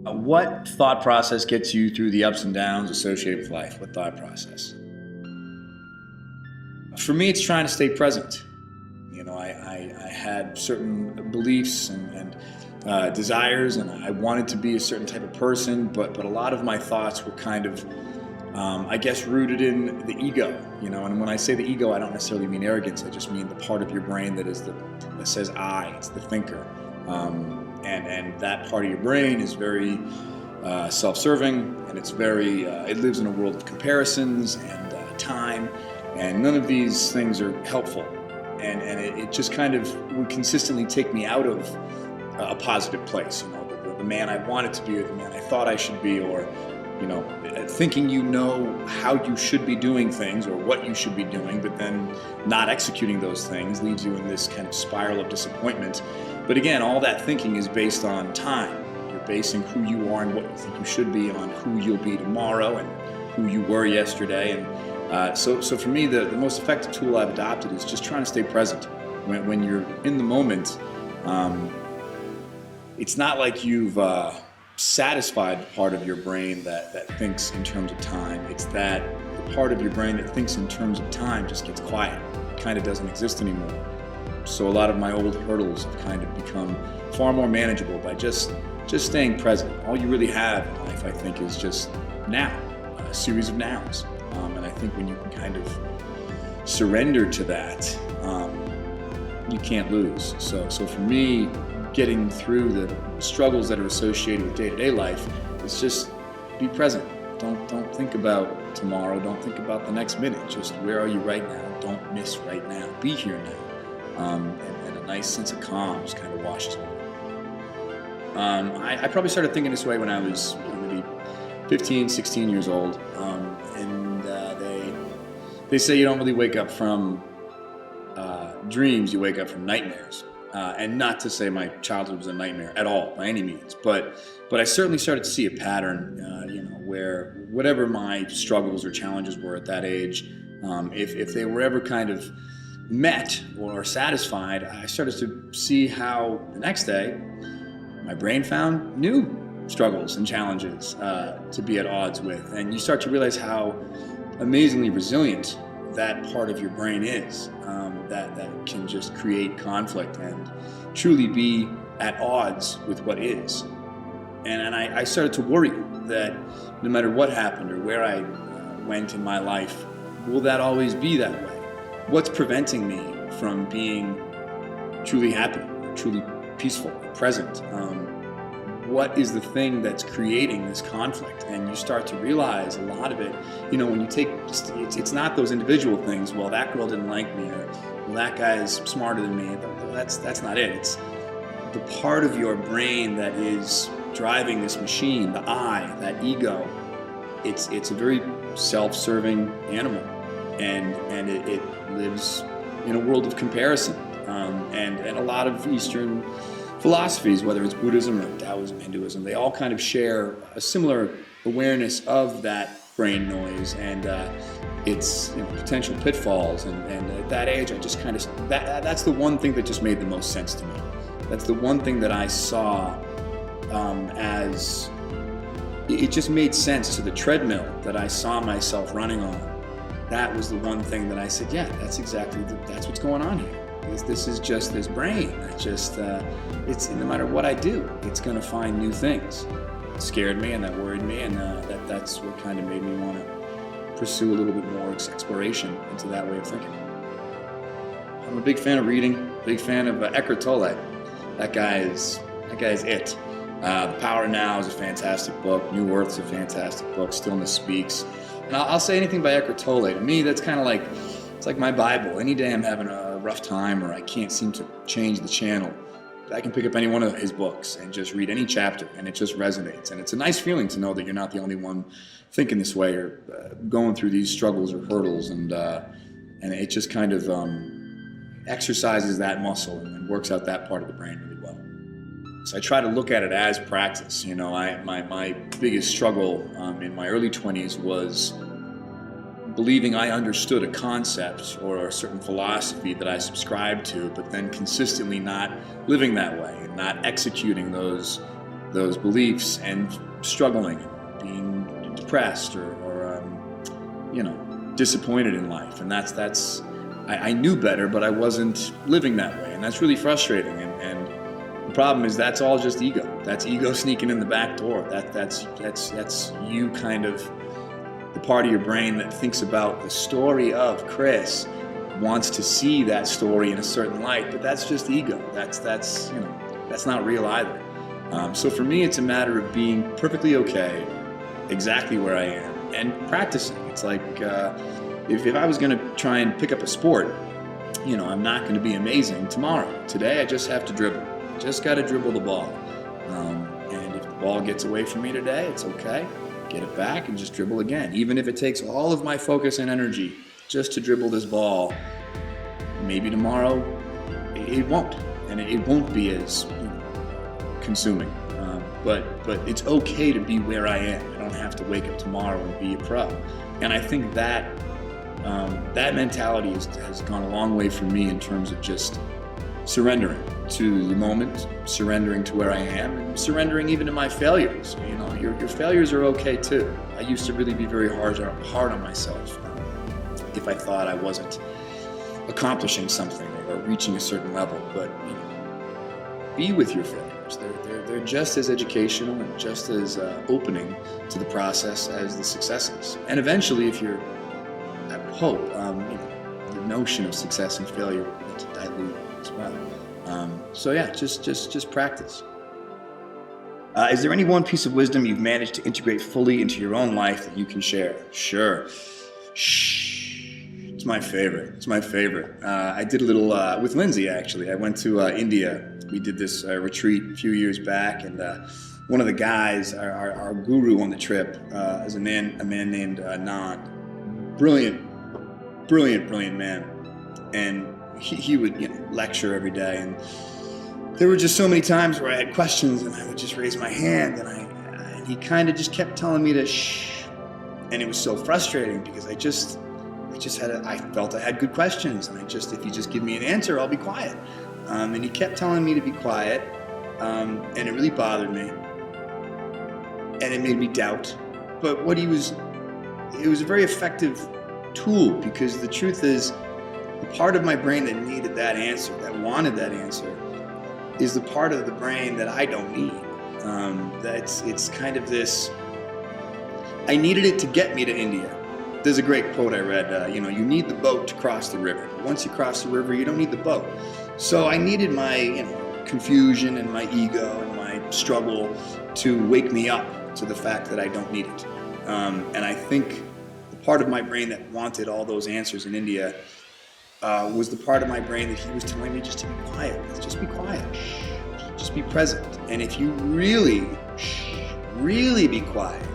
What thought process gets you through the ups and downs associated with life? What thought process? For me, it's trying to stay present. I had certain beliefs and desires, and I wanted to be a certain type of person, but a lot of my thoughts were kind of, I guess, rooted in the ego. And when I say the ego, I don't necessarily mean arrogance. I just mean the part of your brain that says I. It's the thinker, and that part of your brain is very self-serving, and it lives in a world of comparisons and time, and none of these things are helpful. And it just kind of would consistently take me out of a positive place. The man I wanted to be, or the man I thought I should be, or thinking how you should be doing things or what you should be doing, but then not executing those things leaves you in this kind of spiral of disappointment. But again, all that thinking is based on time. You're basing who you are and what you think you should be on who you'll be tomorrow and who you were yesterday. And so for me, the most effective tool I've adopted is just trying to stay present. When you're in the moment, it's not like you've satisfied the part of your brain that thinks in terms of time. It's that the part of your brain that thinks in terms of time just gets quiet. It kind of doesn't exist anymore. So a lot of my old hurdles have kind of become far more manageable by just staying present. All you really have in life, I think, is just now, a series of nows. And I think when you can kind of surrender to that, you can't lose. So for me, getting through the struggles that are associated with day-to-day life is just be present. Don't think about tomorrow. Don't think about the next minute. Just where are you right now? Don't miss right now. Be here now. And a nice sense of calm just kind of washes over. I probably started thinking this way when I was maybe 15, 16 years old. They say you don't really wake up from dreams, you wake up from nightmares. And not to say my childhood was a nightmare at all, by any means, but I certainly started to see a pattern, where whatever my struggles or challenges were at that age, if they were ever kind of met or satisfied, I started to see how the next day my brain found new struggles and challenges to be at odds with, and you start to realize how amazingly resilient that part of your brain is, that can just create conflict and truly be at odds with what is. And I started to worry that no matter what happened or where I went in my life, will that always be that way? What's preventing me from being truly happy, truly peaceful, present? What is the thing that's creating this conflict? And you start to realize a lot of it, when you take, it's not those individual things, well, that girl didn't like me, or well, that guy's smarter than me. That's not it. It's the part of your brain that is driving this machine, the I, that ego. It's a very self-serving animal, and it lives in a world of comparison, and a lot of Eastern philosophies, whether it's Buddhism or Taoism, Hinduism, they all kind of share a similar awareness of that brain noise and its potential pitfalls. And at that age, I just kind of, that's the one thing that just made the most sense to me. That's the one thing that I saw as, it just made sense to the treadmill that I saw myself running on. That was the one thing that I said, yeah, that's what's going on here. This is just this brain that just, it's no matter what I do, it's going to find new things. It scared me and that worried me, and that's what kind of made me want to pursue a little bit more exploration into that way of thinking. I'm a big fan of reading, big fan of Eckhart Tolle. That guy is it. The Power of Now is a fantastic book. New Earth is a fantastic book. Stillness Speaks. And I'll say anything by Eckhart Tolle. To me, that's kind of like, it's like my Bible. Any day I'm having a rough time or I can't seem to change the channel, I can pick up any one of his books and just read any chapter, and it just resonates. And it's a nice feeling to know that you're not the only one thinking this way or going through these struggles or hurdles, and it just kind of exercises that muscle and works out that part of the brain really well. So I try to look at it as practice. My biggest struggle in my early 20s was believing I understood a concept or a certain philosophy that I subscribed to, but then consistently not living that way and not executing those those beliefs and struggling, being depressed or disappointed in life. And I knew better, but I wasn't living that way. And that's really frustrating. And the problem is that's all just ego. That's ego sneaking in the back door. That's you kind of, the part of your brain that thinks about the story of Chris wants to see that story in a certain light, but that's just ego. That's not real either. So for me, it's a matter of being perfectly okay, exactly where I am, and practicing. It's like if I was going to try and pick up a sport, I'm not going to be amazing tomorrow. Today, I just have to dribble. Just got to dribble the ball. And if the ball gets away from me today, it's okay. Get it back and just dribble again. Even if it takes all of my focus and energy just to dribble this ball, maybe tomorrow it won't. And it won't be as consuming. But it's okay to be where I am. I don't have to wake up tomorrow and be a pro. And I think that mentality has gone a long way for me in terms of just surrendering to the moment, surrendering to where I am, and surrendering even to my failures. Your failures are okay too. I used to really be very hard on myself if I thought I wasn't accomplishing something or reaching a certain level. But be with your failures. They're just as educational and just as opening to the process as the successes. And eventually, if you're, I hope, the notion of success and failure will to dilute as well. So yeah, just practice. Is there any one piece of wisdom you've managed to integrate fully into your own life that you can share? Sure. It's my favorite. I did a little with Lindsay, actually. I went to India. We did this retreat a few years back, and one of the guys, our guru on the trip, is a man named Nand. Brilliant man. And he would lecture every day, and there were just so many times where I had questions and I would just raise my hand, and he kind of just kept telling me to shh, and it was so frustrating because I felt I had good questions, and if you just give me an answer, I'll be quiet. And he kept telling me to be quiet, and it really bothered me, and it made me doubt. But it was a very effective tool, because the truth is, the part of my brain that needed that answer, that wanted that answer, is the part of the brain that I don't need. It's kind of this, I needed it to get me to India. There's a great quote I read, you need the boat to cross the river. Once you cross the river, you don't need the boat. So I needed my confusion and my ego and my struggle to wake me up to the fact that I don't need it. And I think the part of my brain that wanted all those answers in India was the part of my brain that he was telling me just to be quiet. Just be quiet. Just be present. And if you really be quiet,